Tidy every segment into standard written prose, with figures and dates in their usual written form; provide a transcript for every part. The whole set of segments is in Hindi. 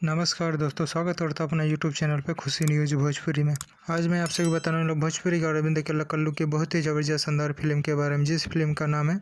नमस्कार दोस्तों, स्वागत करता हूं अपना यूट्यूब चैनल पे खुशी न्यूज भोजपुरी में। आज मैं आपसे बताने वाला भोजपुरी का अरविंद कल्लू की बहुत ही जबरदस्त शानदार फिल्म के बारे में, जिस फिल्म का नाम है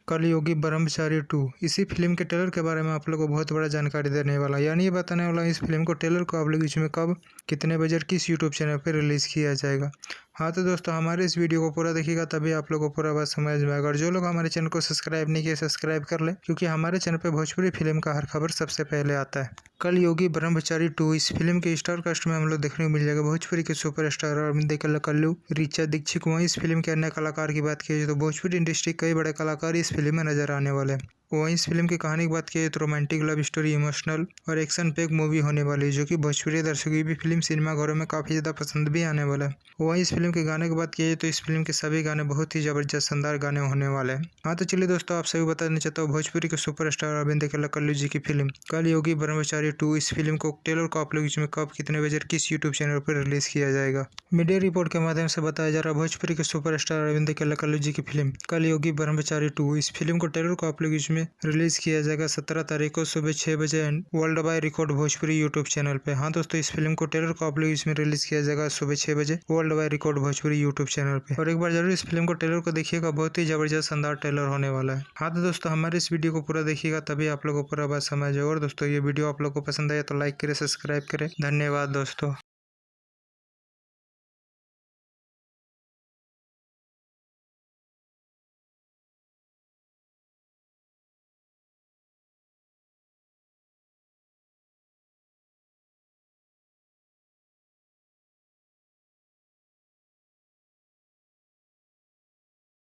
कलयुगी ब्रह्मचारी 2। इसी फिल्म के ट्रेलर के बारे में आप लोगों को बहुत बड़ा जानकारी देने वाला, यानी ये बताने वाला इस फिल्म को ट्रेलर को आप लोग इसमें कब, कितने बजे, किस यूट्यूब चैनल पर रिलीज़ किया जाएगा। हाँ तो दोस्तों, हमारे इस वीडियो को पूरा देखिएगा तभी आप लोगों को पूरा बात समझ में आएगा। और जो लोग हमारे चैनल को सब्सक्राइब नहीं किए, सब्सक्राइब कर ले, क्योंकि हमारे चैनल पे भोजपुरी फिल्म का हर खबर सबसे पहले आता है। कलयुगी ब्रह्मचारी 2 इस फिल्म के स्टार कास्ट में हम लोग देखने को मिल जाएगा भोजपुरी के सुपरस्टार अरविंद कल्लू, ऋचा दीक्षित। वहीं इस फिल्म के अन्य कलाकार की बात की जाए तो भोजपुरी इंडस्ट्री के कई बड़े कलाकार इस फिल्म में नजर आने वाले हैं। वहीं इस फिल्म की कहानी की बात की जाए तो रोमांटिक लव स्टोरी, इमोशनल और एक्शन पैक मूवी होने वाली है, जो कि भोजपुरी दर्शकों की भी फिल्म सिनेमाघरों में काफ़ी ज़्यादा पसंद भी आने वाला है। वहीं इस फिल्म के गाने की बात की जाए तो इस फिल्म के सभी गाने बहुत ही जबरदस्त शानदार गाने होने वाले हैं। हाँ तो चलिए दोस्तों, आप सभी बताना चाहता हूँ भोजपुरी के सुपरस्टार अरविंद कल्लू जी की फिल्म कलयुगी ब्रह्मचारी 2 इस फिल्म को ट्रेलर को आप लोग इसमें कब, कितने बजे, किस यूट्यूब चैनल पर रिलीज किया जाएगा। मीडिया रिपोर्ट के माध्यम से बताया जा रहा है भोजपुरी के सुपरस्टार अरविंद कल्लू जी की फिल्म कलयुगी ब्रह्मचारी 2 इस फिल्म को ट्रेलर को आप लोग इसमें रिलीज किया जाएगा 17 तारीख को सुबह 6 बजे world wide record Bhojpuri YouTube channel पे। हाँ दोस्तों, इस फिल्म को ट्रेलर को आप लोग इसमें रिलीज किया जाएगा सुबह 6 बजे world wide record Bhojpuri YouTube channel पे। और एक बार जरूर इस फिल्म को ट्रेलर को देखिएगा, बहुत ही जबरदस्त शानदार ट्रेलर होने वाला है। हाँ तो दोस्तों, हमारे इस वीडियो को पूरा देखिएगा तभी आप लोगों को पूरा बात समझ आएगा। और दोस्तों, ये वीडियो आप लोग को पसंद आया तो लाइक करें, सब्सक्राइब करें। धन्यवाद दोस्तों।